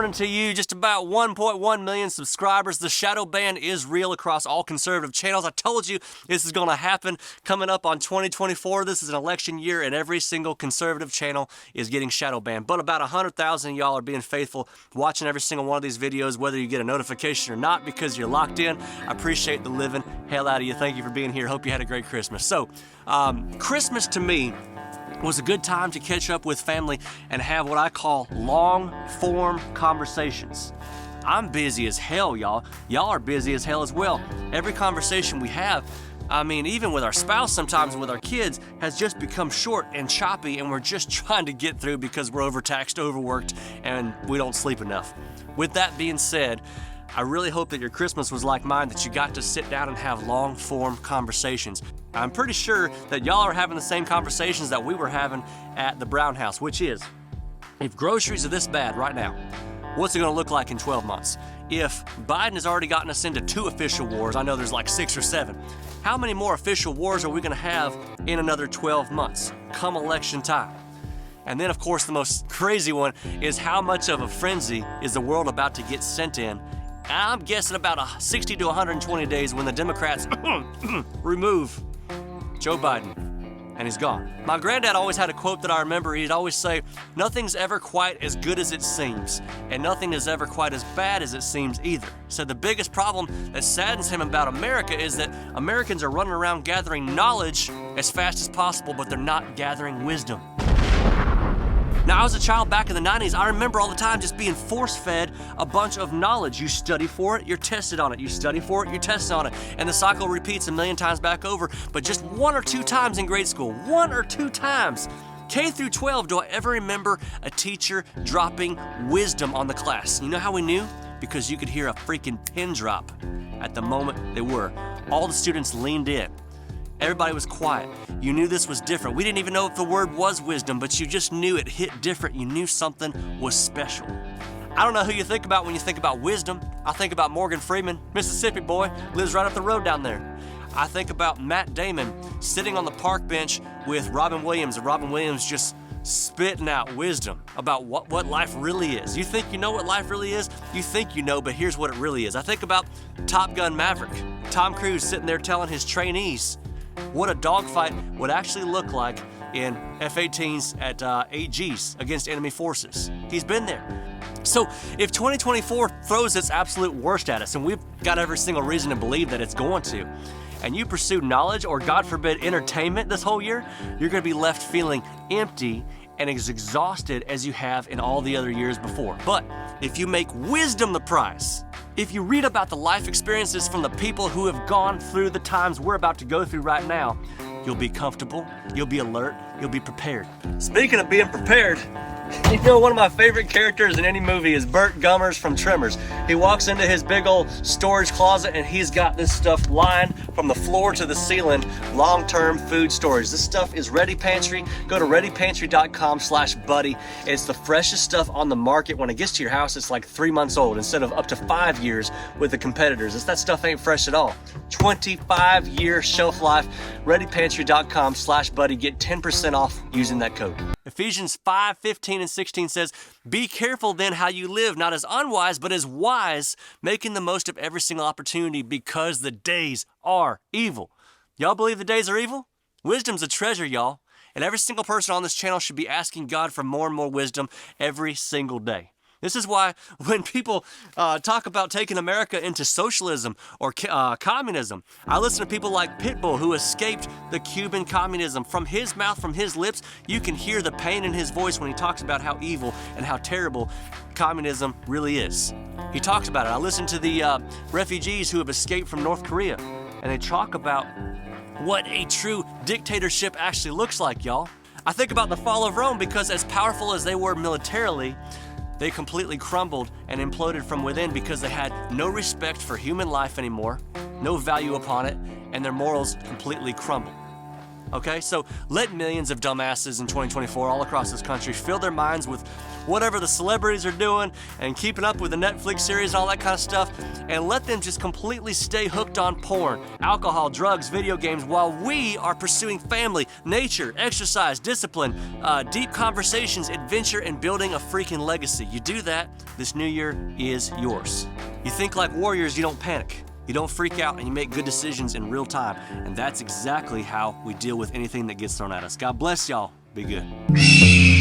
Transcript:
coming to you just about 1.1 million subscribers. The shadow ban is real across all conservative channels. I told you this is going to happen coming up on 2024. This is an election year and every single conservative channel is getting shadow banned. But about 100,000 of y'all are being faithful, watching every single one of these videos, whether you get a notification or not, because you're locked in. I appreciate the living hell out of you. Thank you for being here. Hope you had a great Christmas. So, Christmas to me was a good time to catch up with family and have what I call long-form conversations. I'm busy as hell, y'all. Y'all are busy as hell as well. Every conversation we have, I mean, even with our spouse, sometimes with our kids, has just become short and choppy, and we're just trying to get through because we're overtaxed, overworked, and we don't sleep enough. With that being said, I really hope that your Christmas was like mine, that you got to sit down and have long-form conversations. I'm pretty sure that y'all are having the same conversations that we were having at the Brown House, which is, if groceries are this bad right now, what's it gonna look like in 12 months? If Biden has already gotten us into 2 official wars, I know there's like 6 or 7, how many more official wars are we gonna have in another 12 months, come election time? And then, of course, the most crazy one is how much of a frenzy is the world about to get sent in. I'm guessing about 60 to 120 days when the Democrats remove Joe Biden, and he's gone. My granddad always had a quote that I remember. He'd always say, "Nothing's ever quite as good as it seems, and nothing is ever quite as bad as it seems either." So the biggest problem that saddens him about America is that Americans are running around gathering knowledge as fast as possible, but they're not gathering wisdom. Now, I was a child back in the 90s. I remember all the time just being force-fed a bunch of knowledge. You study for it, you're tested on it. You study for it, you're tested on it. And the cycle repeats a million times back over, but just 1 or 2 times in grade school. 1 or 2 times. K through 12, do I ever remember a teacher dropping wisdom on the class? You know how we knew? Because you could hear a freaking pin drop at the moment they were. All the students leaned in. Everybody was quiet. You knew this was different. We didn't even know if the word was wisdom, but you just knew it hit different. You knew something was special. I don't know who you think about when you think about wisdom. I think about Morgan Freeman, Mississippi boy, lives right up the road down there. I think about Matt Damon sitting on the park bench with Robin Williams, and Robin Williams just spitting out wisdom about what life really is. You think you know what life really is? You think you know, but here's what it really is. I think about Top Gun Maverick. Tom Cruise sitting there telling his trainees what a dogfight would actually look like in F-18s at 8Gs against enemy forces. He's been there. So if 2024 throws its absolute worst at us, and we've got every single reason to believe that it's going to, and you pursue knowledge or, God forbid, entertainment this whole year, you're going to be left feeling empty and as exhausted as you have in all the other years before. But if you make wisdom the prize, if you read about the life experiences from the people who have gone through the times we're about to go through right now, you'll be comfortable, you'll be alert, you'll be prepared. Speaking of being prepared, you know, one of my favorite characters in any movie is Burt Gummers from Tremors. He walks into his big old storage closet and he's got this stuff lined from the floor to the ceiling, long-term food storage. This stuff is Ready Pantry. Go to readypantry.com/buddy. It's the freshest stuff on the market. When it gets to your house, it's like 3 months old instead of up to 5 years with the competitors. That stuff ain't fresh at all. 25-year shelf life. readypantry.com/buddy. Get 10% off using that code. Ephesians 5:15 and 16 says, "Be careful then how you live, not as unwise, but as wise, making the most of every single opportunity, because the days are evil." Y'all believe the days are evil? Wisdom's a treasure, y'all. And every single person on this channel should be asking God for more and more wisdom every single day. This is why when people talk about taking America into socialism or communism, I listen to people like Pitbull, who escaped the Cuban communism. From his mouth, from his lips, you can hear the pain in his voice when he talks about how evil and how terrible communism really is. He talks about it. I listen to the refugees who have escaped from North Korea, and they talk about what a true dictatorship actually looks like, y'all. I think about the fall of Rome, because as powerful as they were militarily, they completely crumbled and imploded from within because they had no respect for human life anymore, no value upon it, and their morals completely crumbled. Okay, so let millions of dumbasses in 2024 all across this country fill their minds with whatever the celebrities are doing and keeping up with the Netflix series and all that kind of stuff, and let them just completely stay hooked on porn, alcohol, drugs, video games, while we are pursuing family, nature, exercise, discipline, deep conversations, adventure, and building a freaking legacy. You do that, this new year is yours. You think like warriors, you don't panic. You don't freak out, and you make good decisions in real time. And that's exactly how we deal with anything that gets thrown at us. God bless y'all. Be good.